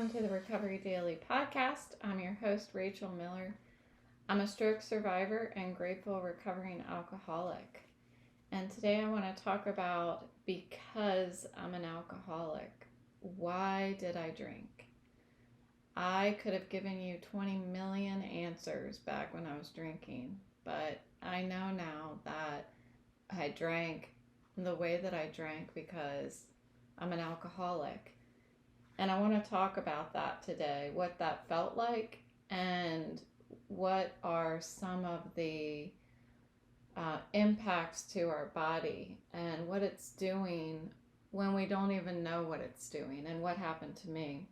welcome to the Recovery Daily podcast. I'm your host, Rachel Miller. I'm a stroke survivor and grateful recovering alcoholic. And today I want to talk about because I'm an alcoholic. Why did I drink? I could have given you 20 million answers back when I was drinking, but I know now that I drank the way that I drank because I'm an alcoholic. And I want to talk about that today, what that felt like, and what are some of the impacts to our body and what it's doing when we don't even know what it's doing and what happened to me.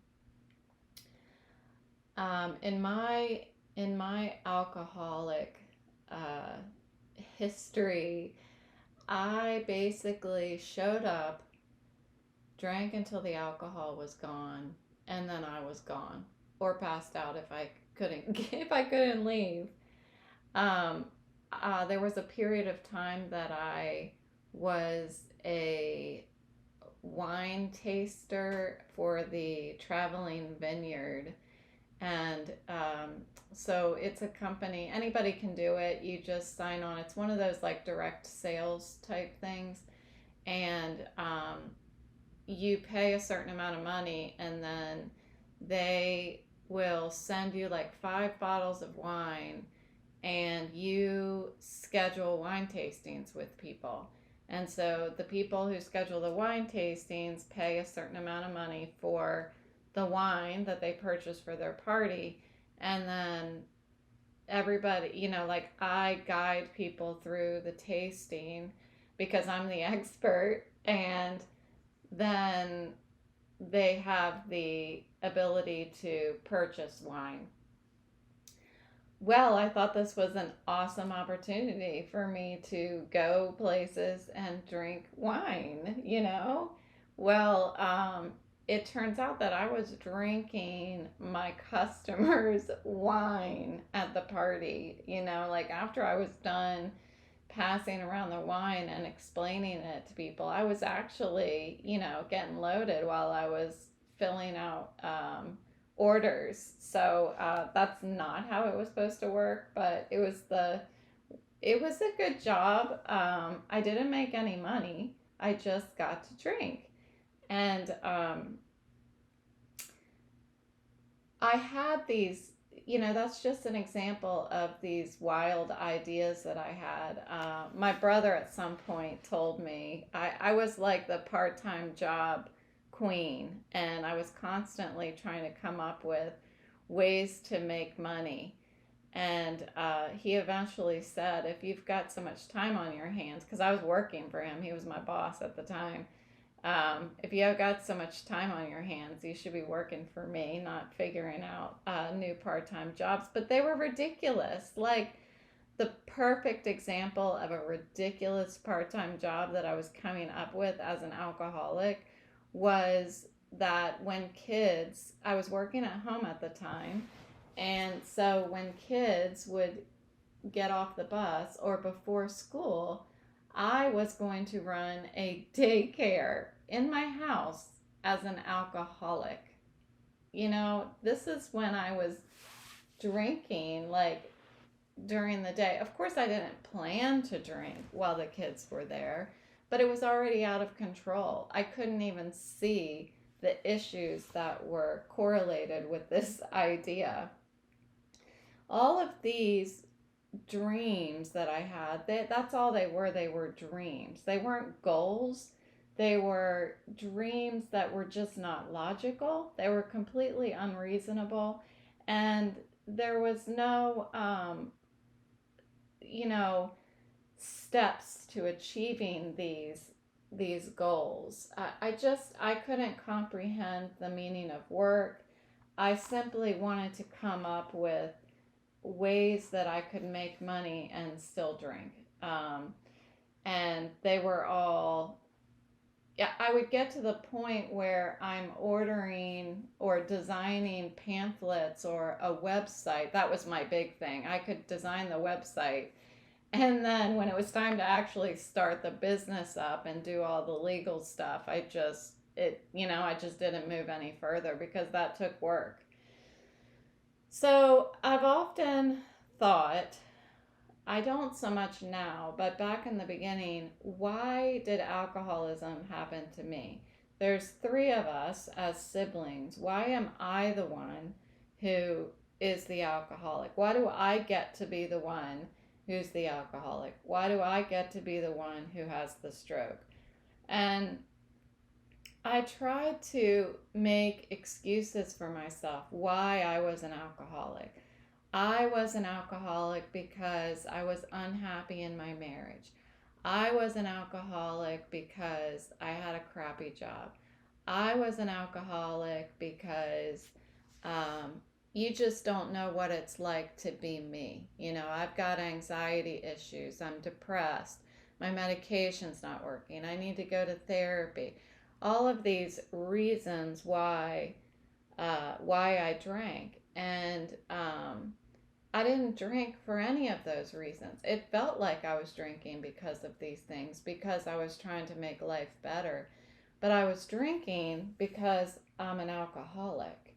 In my alcoholic history, I basically showed up, drank until the alcohol was gone, and then I was gone or passed out if I couldn't leave. There was a period of time that I was a wine taster for the Traveling Vineyard, and so it's a company, anybody can do it. You just sign on. It's one of those like direct sales type things, and you pay a certain amount of money, and then they will send you like 5 bottles of wine, and you schedule wine tastings with people. And so the people who schedule the wine tastings pay a certain amount of money for the wine that they purchase for their party. And then everybody, like I guide people through the tasting because I'm the expert, and then they have the ability to purchase wine. Well, I thought this was an awesome opportunity for me to go places and drink wine, Well, it turns out that I was drinking my customers' wine at the party, like after I was done passing around the wine and explaining it to people, I was actually, getting loaded while I was filling out orders. So that's not how it was supposed to work, but it was a good job. I didn't make any money. I just got to drink. And I had these, that's just an example of these wild ideas that I had. My brother at some point told me I was like the part-time job queen, and I was constantly trying to come up with ways to make money. And he eventually said, if you've got so much time on your hands, because I was working for him, he was my boss at the time. If you have got so much time on your hands, you should be working for me, not figuring out new part-time jobs. But they were ridiculous. Like the perfect example of a ridiculous part-time job that I was coming up with as an alcoholic was that I was working at home at the time. And so when kids would get off the bus or before school, I was going to run a daycare in my house as an alcoholic. This is when I was drinking like during the day. Of course, I didn't plan to drink while the kids were there, but it was already out of control. I couldn't even see the issues that were correlated with this idea. All of these dreams that I had, that's all they were. They were dreams. They weren't goals. They were dreams that were just not logical. They were completely unreasonable. And there was no, steps to achieving these goals. I couldn't comprehend the meaning of work. I simply wanted to come up with ways that I could make money and still drink. And they were all, I would get to the point where I'm ordering or designing pamphlets or a website. That was my big thing. I could design the website. And then when it was time to actually start the business up and do all the legal stuff, I just didn't move any further because that took work. So I've often thought, I don't so much now, but back in the beginning, why did alcoholism happen to me? There's three of us as siblings. Why am I the one who is the alcoholic? Why do I get to be the one who's the alcoholic? Why do I get to be the one who has the stroke? And I tried to make excuses for myself why I was an alcoholic. I was an alcoholic because I was unhappy in my marriage. I was an alcoholic because I had a crappy job. I was an alcoholic because you just don't know what it's like to be me. I've got anxiety issues. I'm depressed. My medication's not working. I need to go to therapy. All of these reasons why I drank, and I didn't drink for any of those reasons. It felt like I was drinking because of these things, because I was trying to make life better, but I was drinking because I'm an alcoholic.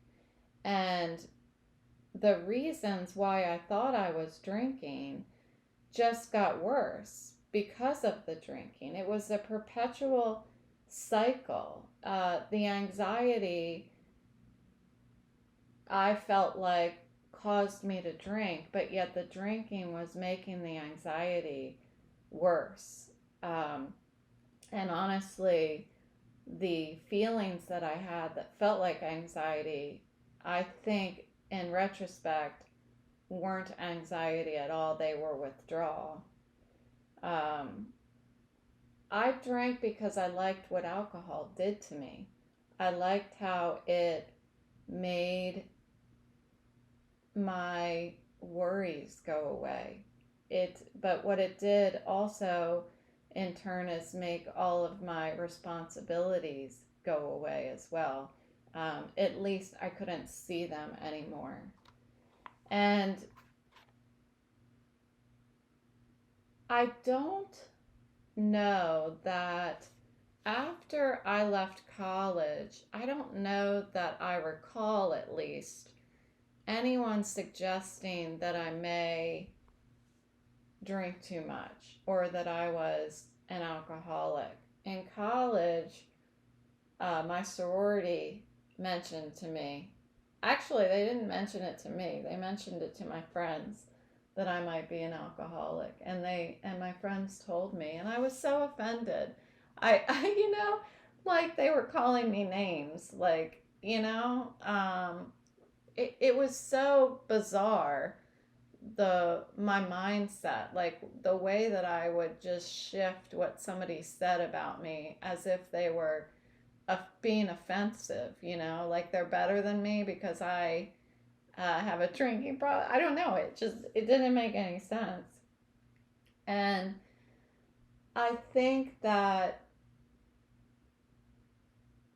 And the reasons why I thought I was drinking just got worse because of the drinking. It was a perpetual cycle. The anxiety, I felt like, caused me to drink, but yet the drinking was making the anxiety worse. And honestly, the feelings that I had that felt like anxiety, I think in retrospect, weren't anxiety at all. They were withdrawal. Um, I drank because I liked what alcohol did to me. I liked how it made my worries go away. But what it did also, in turn, is make all of my responsibilities go away as well. At least I couldn't see them anymore. And I don't know that after I left college, I don't know that I recall, at least, anyone suggesting that I may drink too much or that I was an alcoholic. In college, my sorority mentioned to me, actually, they didn't mention it to me, they mentioned it to my friends, that I might be an alcoholic, and my friends told me, and I was so offended. I like they were calling me names, like, it was so bizarre, my mindset, like the way that I would just shift what somebody said about me as if they were being offensive, like they're better than me because I have a drinking problem. I don't know. It didn't make any sense. And I think that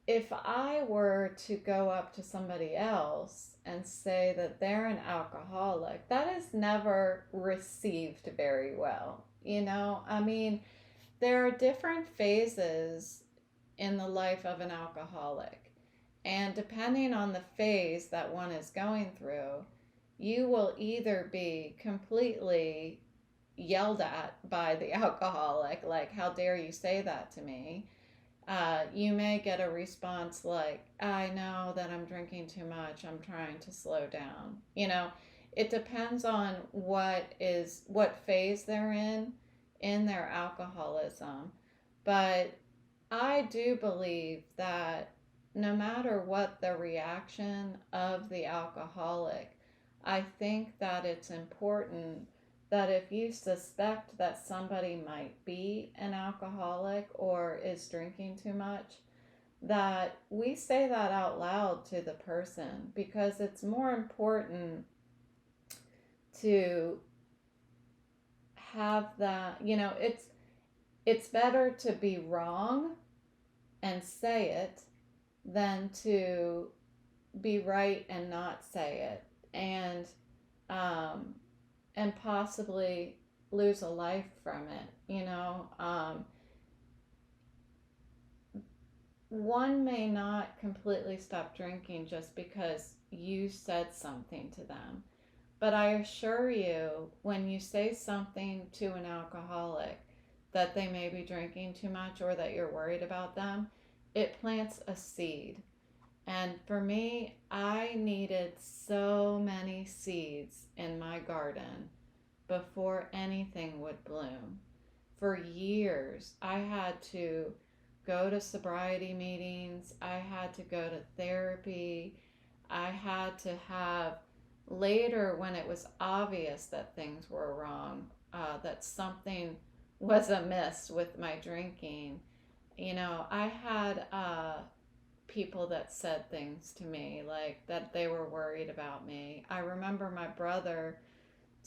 if I were to go up to somebody else and say that they're an alcoholic, that is never received very well. I mean, there are different phases in the life of an alcoholic. And depending on the phase that one is going through, you will either be completely yelled at by the alcoholic, like, how dare you say that to me? You may get a response like, I know that I'm drinking too much, I'm trying to slow down. It depends on what phase they're in their alcoholism. But I do believe that no matter what the reaction of the alcoholic, I think that it's important that if you suspect that somebody might be an alcoholic or is drinking too much, that we say that out loud to the person, because it's more important to have that, it's better to be wrong and say it than to be right and not say it, and possibly lose a life from it. one may not completely stop drinking just because you said something to them. But I assure you, when you say something to an alcoholic that they may be drinking too much or that you're worried about them, it plants a seed. And for me, I needed so many seeds in my garden before anything would bloom. For years, I had to go to sobriety meetings, I had to go to therapy, I had to have, later when it was obvious that things were wrong, that something was amiss with my drinking. I had people that said things to me like that they were worried about me. I remember my brother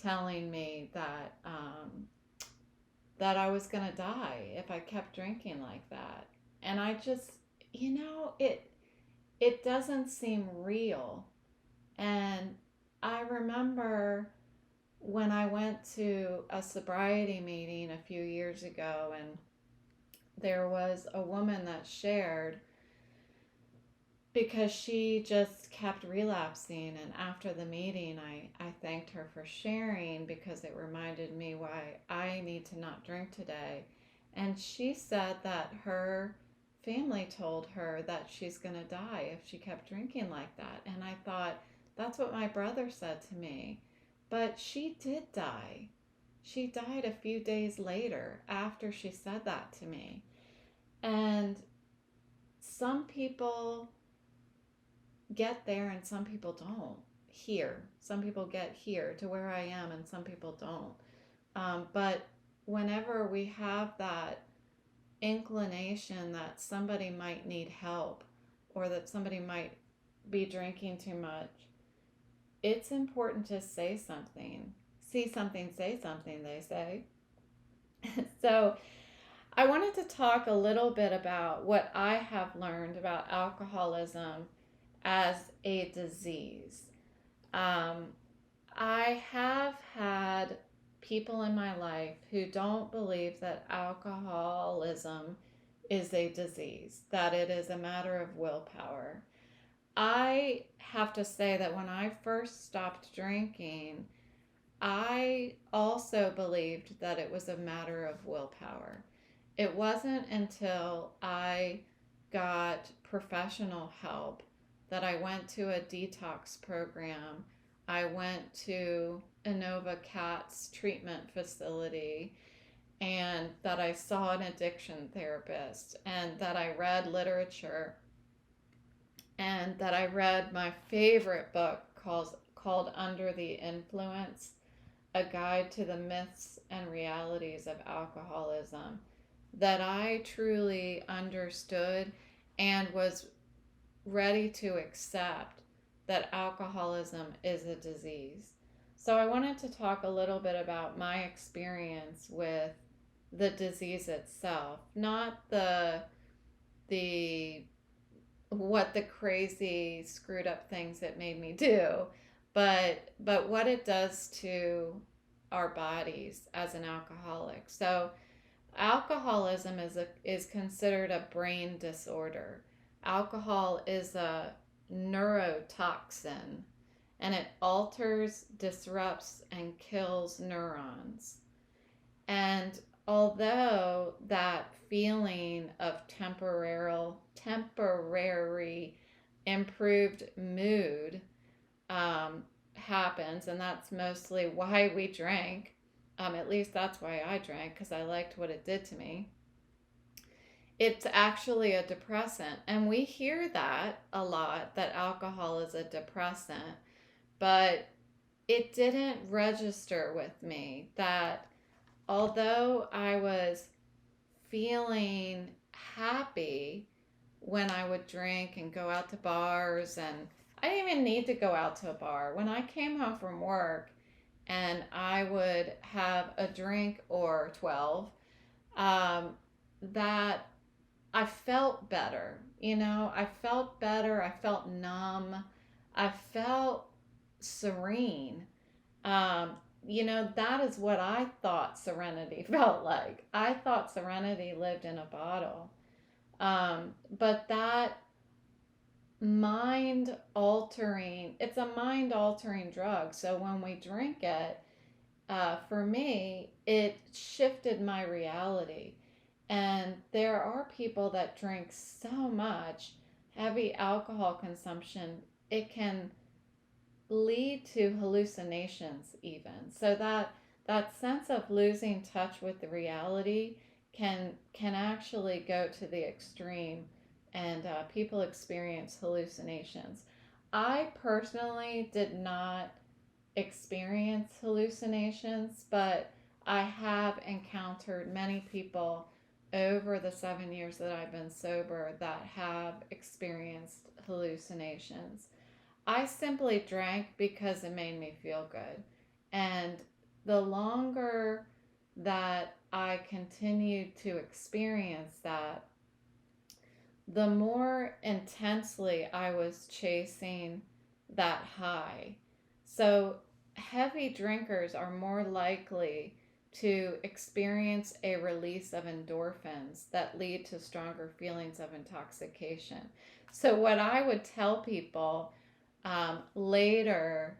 telling me that I was going to die if I kept drinking like that. And I just, it doesn't seem real. And I remember when I went to a sobriety meeting a few years ago, and there was a woman that shared because she just kept relapsing. And after the meeting, I thanked her for sharing because it reminded me why I need to not drink today. And she said that her family told her that she's going to die if she kept drinking like that. And I thought, that's what my brother said to me. But she did die. She died a few days later after she said that to me. And some people get there and some people don't. Here, some people get here to where I am and some people don't. But whenever we have that inclination that somebody might need help or that somebody might be drinking too much, it's important to say something. See something, say something, they say. So I wanted to talk a little bit about what I have learned about alcoholism as a disease. Um, I have had people in my life who don't believe that alcoholism is a disease, that it is a matter of willpower. I have to say that when I first stopped drinking, I also believed that it was a matter of willpower. It wasn't until I got professional help that I went to a detox program. I went to INOVA CAT's treatment facility, and that I saw an addiction therapist, and that I read literature, and that I read my favorite book called Under the Influence, a guide to the myths and realities of alcoholism, that I truly understood and was ready to accept that alcoholism is a disease. So I wanted to talk a little bit about my experience with the disease itself, not the what the crazy screwed up things it made me do, but what it does to our bodies as an alcoholic. So alcoholism is considered a brain disorder. Alcohol is a neurotoxin, and it alters, disrupts, and kills neurons. And although that feeling of temporary improved mood happens, and that's mostly why we drank. At least that's why I drank, because I liked what it did to me. It's actually a depressant, and we hear that a lot, that alcohol is a depressant, but it didn't register with me that although I was feeling happy when I would drink and go out to bars, and I didn't even need to go out to a bar. When I came home from work and I would have a drink or 12, that I felt better. I felt better. I felt numb. I felt serene. That is what I thought serenity felt like. I thought serenity lived in a bottle. But that mind altering, it's a mind altering drug. So when we drink it, for me, it shifted my reality. And there are people that drink so much heavy alcohol consumption, it can lead to hallucinations even. So that sense of losing touch with the reality can actually go to the extreme, and people experience hallucinations. I personally did not experience hallucinations, but I have encountered many people over the 7 years that I've been sober that have experienced hallucinations. I simply drank because it made me feel good. And the longer that I continued to experience that, the more intensely I was chasing that high. So, heavy drinkers are more likely to experience a release of endorphins that lead to stronger feelings of intoxication. So, what I would tell people later,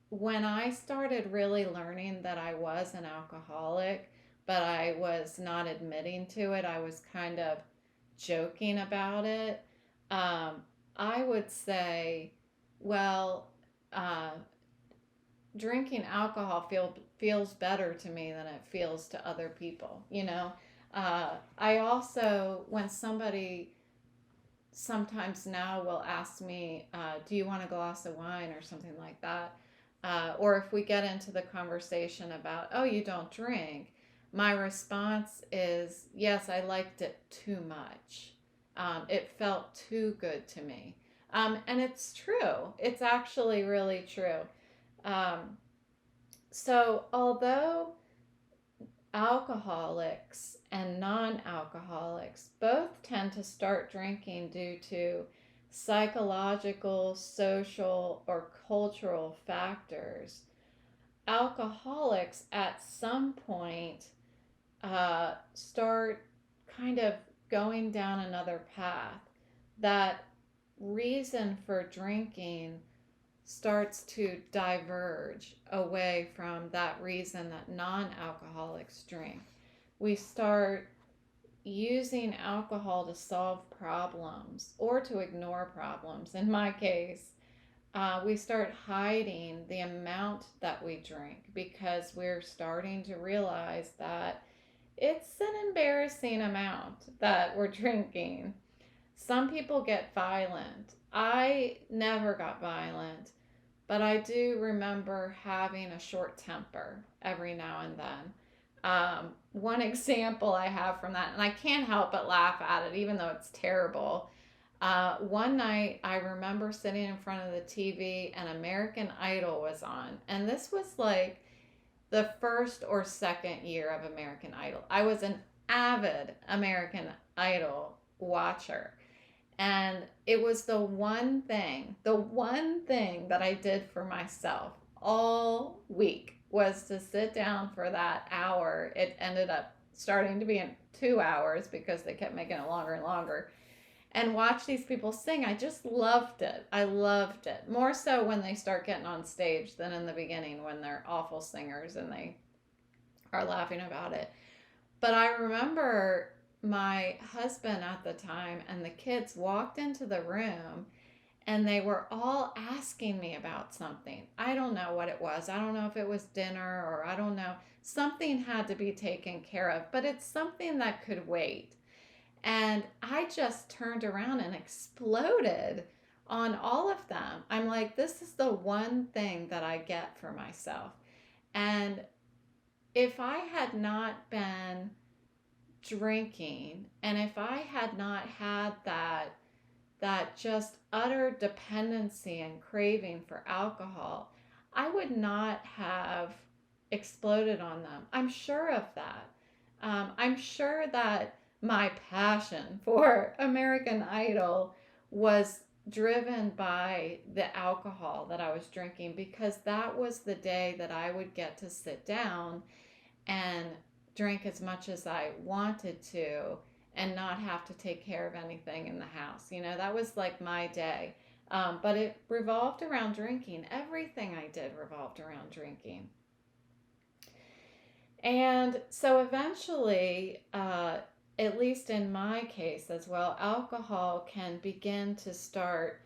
when I started really learning that I was an alcoholic, but I was not admitting to it, I was kind of joking about it. Um, I would say, well, uh, drinking alcohol feels better to me than it feels to other people. I also, when somebody sometimes now will ask me, do you want a glass of wine or something like that? Or if we get into the conversation about, oh, you don't drink, my response is, yes, I liked it too much. It felt too good to me. And it's true. It's actually really true. Um, so, although alcoholics and non alcoholics both tend to start drinking due to psychological, social, or cultural factors, alcoholics at some point start kind of going down another path. That reason for drinking starts to diverge away from that reason that non alcoholics drink. We start using alcohol to solve problems or to ignore problems. In my case, we start hiding the amount that we drink because we're starting to realize that it's an embarrassing amount that we're drinking. Some people get violent. I never got violent, but I do remember having a short temper every now and then. One example I have from that, and I can't help but laugh at it, even though it's terrible. One night, I remember sitting in front of the TV and American Idol was on. And this was like the first or second year of American Idol. I was an avid American Idol watcher. And it was the one thing that I did for myself all week was to sit down for that hour. It ended up starting to be in 2 hours because they kept making it longer and longer, and watch these people sing. I just loved it. I loved it. More so when they start getting on stage than in the beginning when they're awful singers and they are laughing about it. But I remember my husband at the time and the kids walked into the room and they were all asking me about something. I don't know what it was. I don't know if it was dinner or I don't know. Something had to be taken care of, but it's something that could wait. And I just turned around and exploded on all of them. I'm like, this is the one thing that I get for myself. And if I had not been drinking and if I had not had that just utter dependency and craving for alcohol, I would not have exploded on them. I'm sure of that. I'm sure that my passion for American Idol was driven by the alcohol that I was drinking because that was the day that I would get to sit down and drink as much as I wanted to and not have to take care of anything in the house. That was like my day. But it revolved around drinking. Everything I did revolved around drinking. And so eventually, at least in my case as well, alcohol can begin to start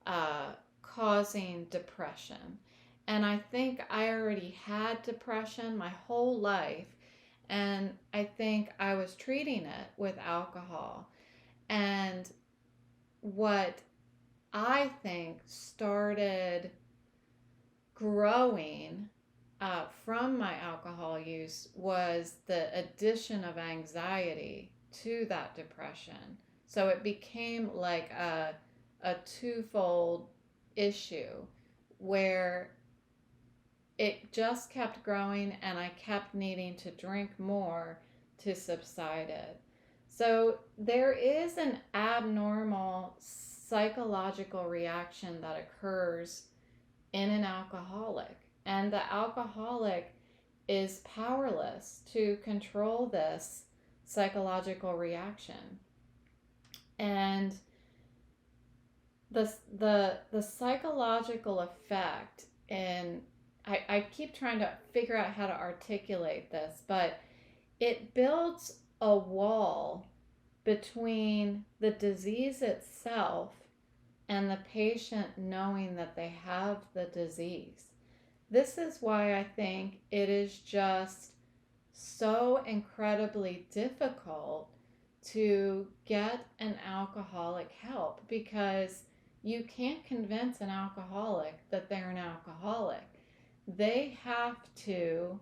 uh, causing depression. And I think I already had depression my whole life. And I think I was treating it with alcohol. And what I think started growing from my alcohol use was the addition of anxiety to that depression. So it became like a twofold issue where it just kept growing and I kept needing to drink more to subside it. So there is an abnormal psychological reaction that occurs in an alcoholic. And the alcoholic is powerless to control this psychological reaction. And the psychological effect, and I keep trying to figure out how to articulate this, but it builds a wall between the disease itself and the patient knowing that they have the disease. This is why I think it is just so incredibly difficult to get an alcoholic help, because you can't convince an alcoholic that they're an alcoholic. They have to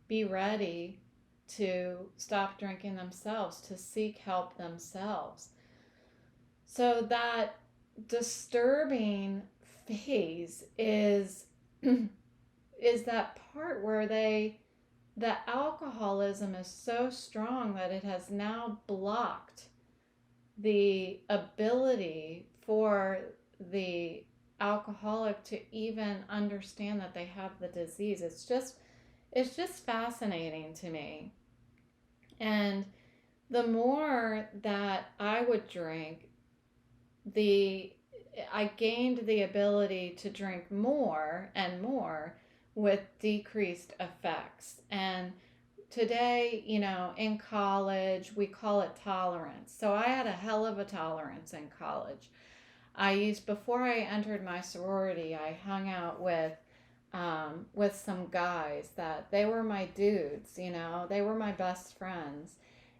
be ready to stop drinking themselves, to seek help themselves. So that disturbing phase is that part where the alcoholism is so strong that it has now blocked the ability for the alcoholic to even understand that they have the disease. It's just fascinating to me. And the more that I would drink, I gained the ability to drink more and more with decreased effects. And today, in college, we call it tolerance. So I had a hell of a tolerance in college. Before I entered my sorority, I hung out with some guys that they were my dudes, they were my best friends.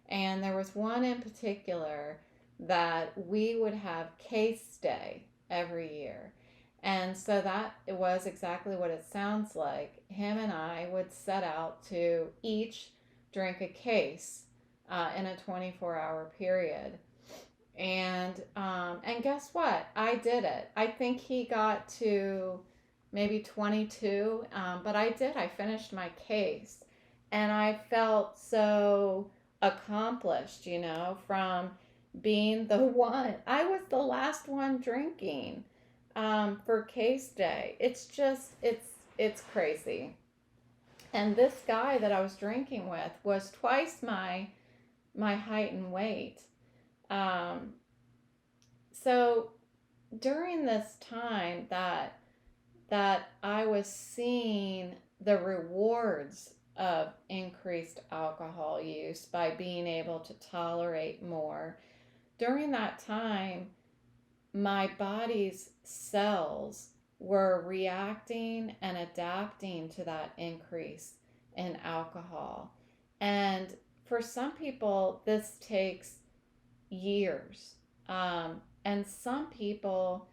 And there was one in particular that we would have case day every year. And so that it was exactly what it sounds like. Him and I would set out to each drink a case in a 24-hour period. And guess what? I did it. I think he got to maybe 22, but I did. I finished my case. And I felt so accomplished, from being the one. I was the last one drinking for case day. It's crazy. And this guy that I was drinking with was twice my height and weight. So during this time that I was seeing the rewards of increased alcohol use by being able to tolerate more, during that time, my body's cells were reacting and adapting to that increase in alcohol. And for some people, this takes years. And some people,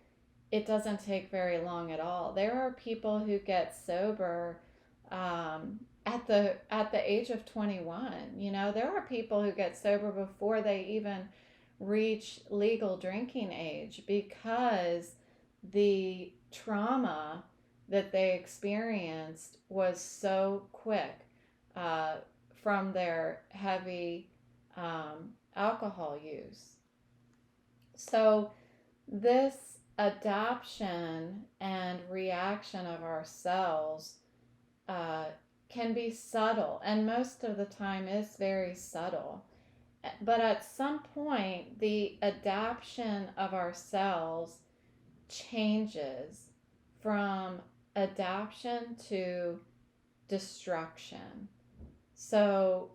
it doesn't take very long at all. There are people who get sober at the age of 21. There are people who get sober before they even reach legal drinking age, because the trauma that they experienced was so quick from their heavy alcohol use. So this adaption and reaction of our cells can be subtle, and most of the time is very subtle. but at some point, the adaption of our cells changes from adaption to destruction. So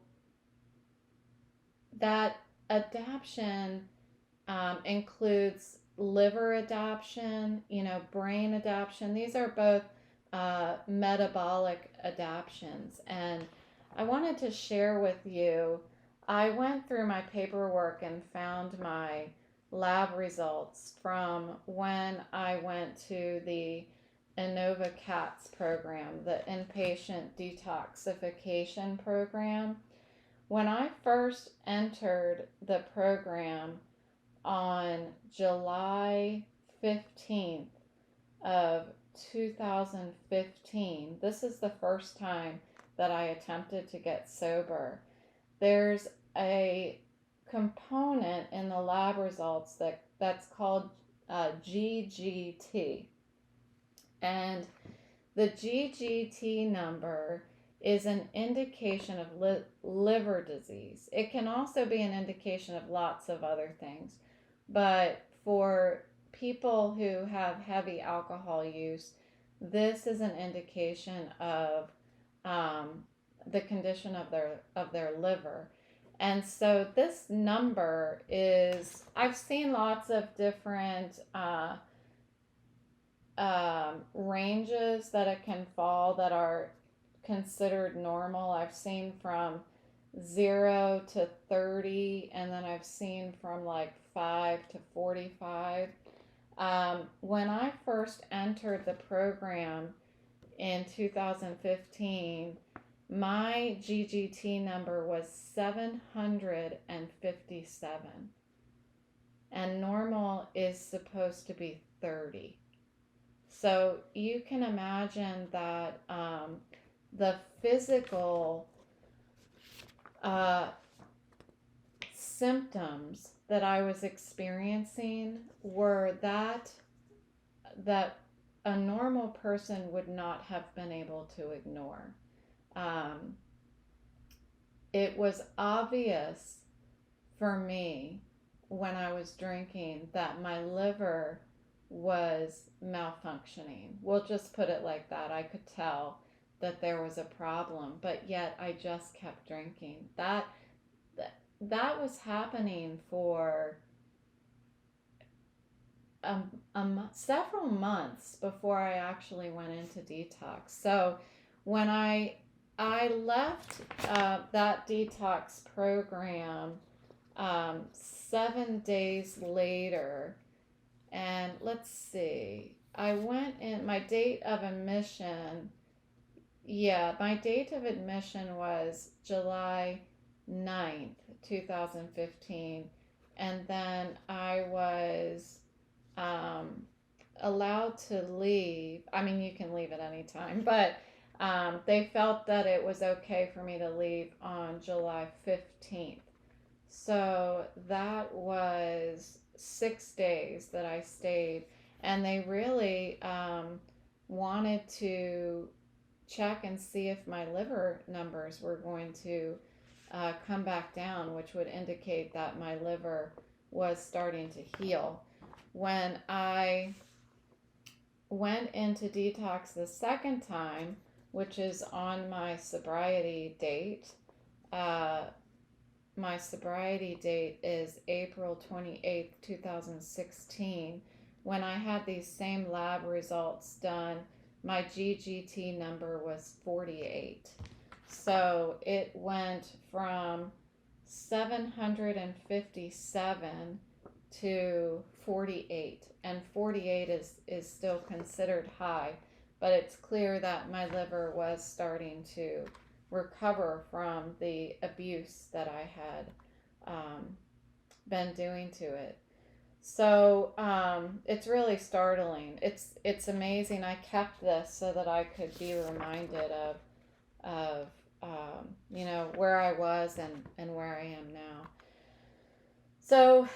that adaption includes liver adaption, brain adaption. These are both metabolic adaptions. And I wanted to share with you, I went through my paperwork and found my lab results from when I went to the INOVA CATS program, the Inpatient Detoxification program. When I first entered the program on July 15th of 2015, this is the first time that I attempted to get sober. There's a component in the lab results that's called GGT. And the GGT number is an indication of liver disease. It can also be an indication of lots of other things. But for people who have heavy alcohol use, this is an indication of the condition of their liver. And so this number is, I've seen lots of different ranges that it can fall that are considered normal. I've seen from 0 to 30, and then I've seen from like 5 to 45. When I first entered the program in 2015, my GGT number was 757, and normal is supposed to be 30. So you can imagine that the physical symptoms that I was experiencing were that a normal person would not have been able to ignore. It was obvious for me when I was drinking that my liver was malfunctioning. We'll just put it like that. I could tell that there was a problem, but yet I just kept drinking. That was happening for several months before I actually went into detox. So when I left that detox program 7 days later, and let's see, I went in, my date of admission was July 9th, 2015. And then I was allowed to leave. I mean, you can leave at any time, but they felt that it was okay for me to leave on July 15th. So that was 6 days that I stayed, and they really wanted to check and see if my liver numbers were going to come back down, which would indicate that my liver was starting to heal. When I went into detox the second time, which is on my sobriety date, my sobriety date is April 28th, 2016. When I had these same lab results done, my GGT number was 48. So it went from 757 to 48. And 48 is still considered high, but it's clear that my liver was starting to recover from the abuse that I had been doing to it. So it's really startling. It's amazing. I kept this so that I could be reminded of where I was and where I am now. So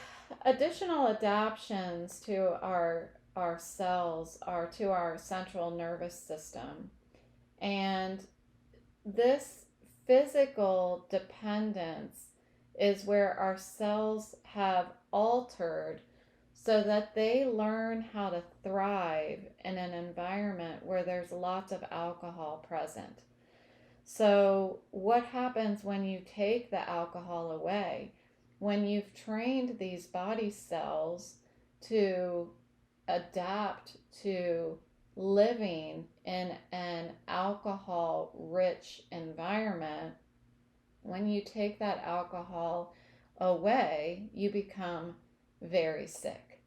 additional adaptations to our cells are to our central nervous system, and this physical dependence is where our cells have altered so that they learn how to thrive in an environment where there's lots of alcohol present. So, what happens when you take the alcohol away? When you've trained these body cells to adapt to living in an alcohol rich environment, when you take that alcohol away, you become very sick.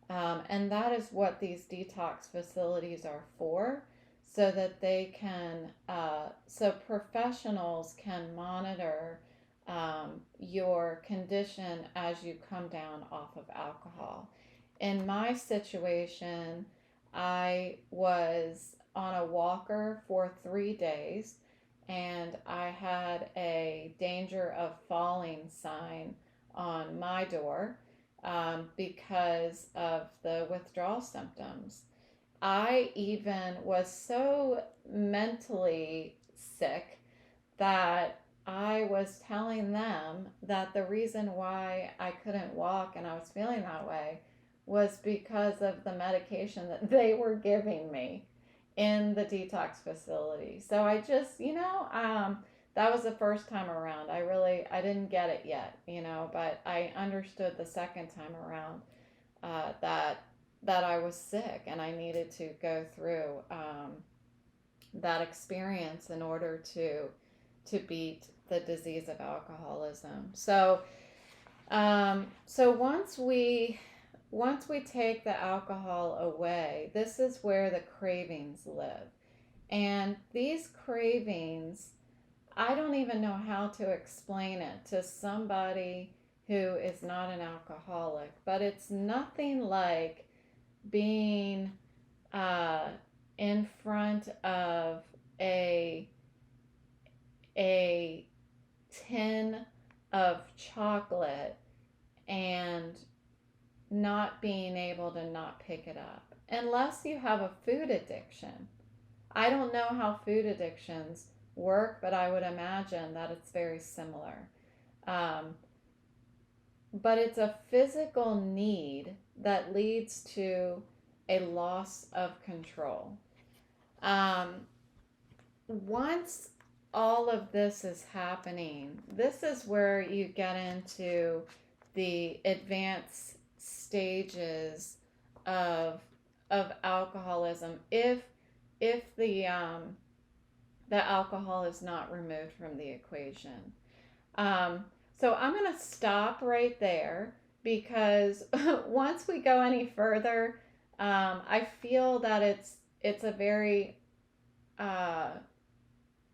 And that is what these detox facilities are for, so that they can, so professionals can monitor your condition as you come down off of alcohol. In my situation, I was on a walker for 3 days, and I had a danger of falling sign on my door because of the withdrawal symptoms. I even was so mentally sick that I was telling them that the reason why I couldn't walk and I was feeling that way was because of the medication that they were giving me in the detox facility. So I just, that was the first time around. I didn't get it yet, but I understood the second time around that I was sick and I needed to go through that experience in order to beat the disease of alcoholism. So once we take the alcohol away, this is where the cravings live. And these cravings, I don't even know how to explain it to somebody who is not an alcoholic, but it's nothing like being in front of a tin of chocolate and not being able to not pick it up, unless you have a food addiction. I don't know how food addictions work, but I would imagine that it's very similar. Um, but it's a physical need that leads to a loss of control. Once all of this is happening, this is where you get into the advanced stages of alcoholism if the alcohol is not removed from the equation. So I'm going to stop right there because once we go any further, I feel that it's a very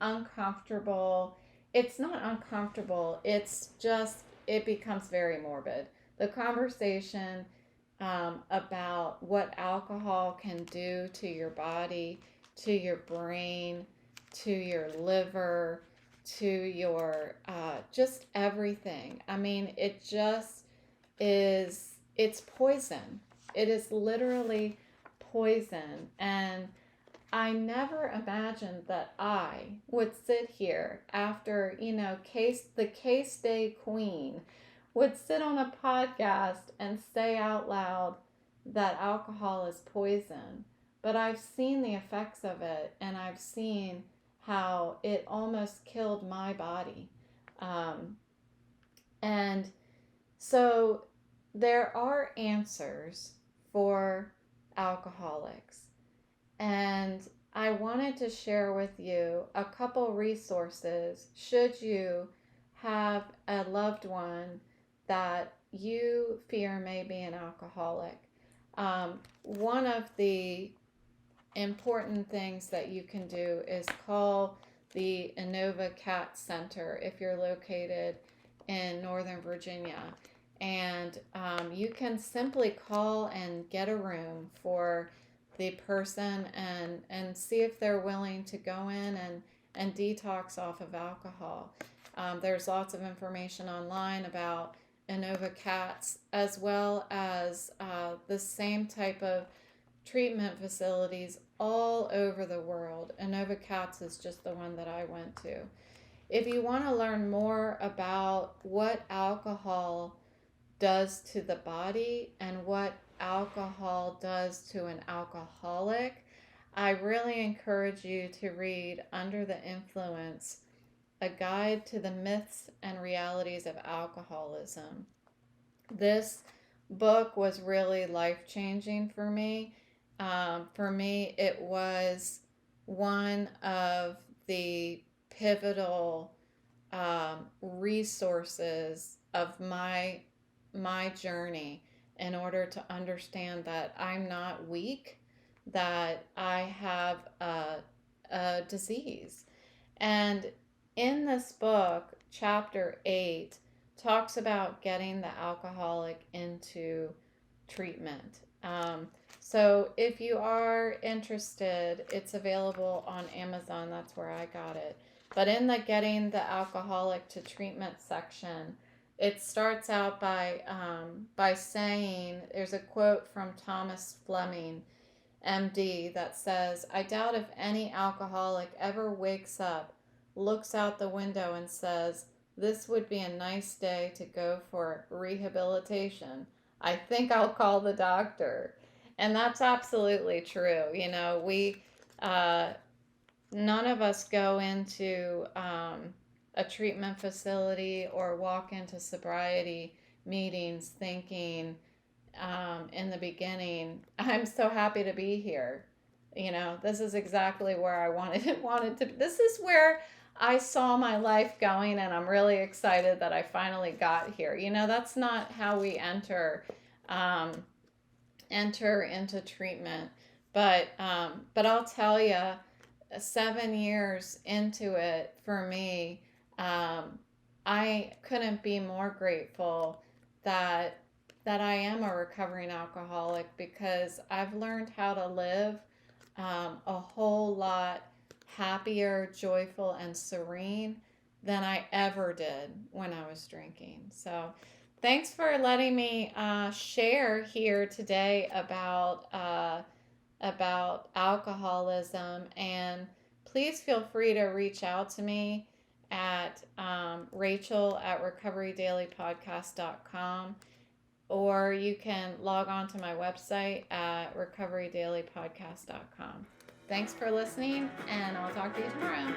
uncomfortable. It's not uncomfortable. It's just it becomes very morbid. The conversation about what alcohol can do to your body, to your brain, to your liver, to your just everything. I mean, it just is, it's poison. It is literally poison. And I never imagined that I would sit here after, the case day queen would sit on a podcast and say out loud that alcohol is poison. But I've seen the effects of it, and I've seen how it almost killed my body. And so there are answers for alcoholics. And I wanted to share with you a couple resources should you have a loved one that you fear may be an alcoholic. One of the important things that you can do is call the INOVA CAT Center if you're located in Northern Virginia. And you can simply call and get a room for the person and see if they're willing to go in and detox off of alcohol. There's lots of information online about INOVA CATs, as well as the same type of treatment facilities all over the world. INOVA CATs is just the one that I went to. If you want to learn more about what alcohol does to the body and what alcohol does to an alcoholic, I really encourage you to read Under the Influence, A Guide to the Myths and Realities of Alcoholism. This book was really life-changing for me. For me, it was one of the pivotal resources of my journey in order to understand that I'm not weak, that I have a disease. And in this book, chapter 8 talks about getting the alcoholic into treatment. So if you are interested, it's available on Amazon. That's where I got it. But in the getting the alcoholic to treatment section, it starts out by saying, there's a quote from Thomas Fleming, MD, that says, "I doubt if any alcoholic ever wakes up, looks out the window and says, 'This would be a nice day to go for rehabilitation. I think I'll call the doctor.'" And that's absolutely true. You know, none of us go into a treatment facility or walk into sobriety meetings thinking in the beginning, "I'm so happy to be here. You know, this is exactly where I wanted to. This is where I saw my life going, and I'm really excited that I finally got here." You know, that's not how we enter into treatment. But I'll tell you, 7 years into it for me, I couldn't be more grateful that I am a recovering alcoholic, because I've learned how to live a whole lot happier, joyful, and serene than I ever did when I was drinking. So thanks for letting me share here today about alcoholism, and please feel free to reach out to me at Rachel@recoverydailypodcast.com, or you can log on to my website at recoverydailypodcast.com. Thanks for listening, and I'll talk to you tomorrow.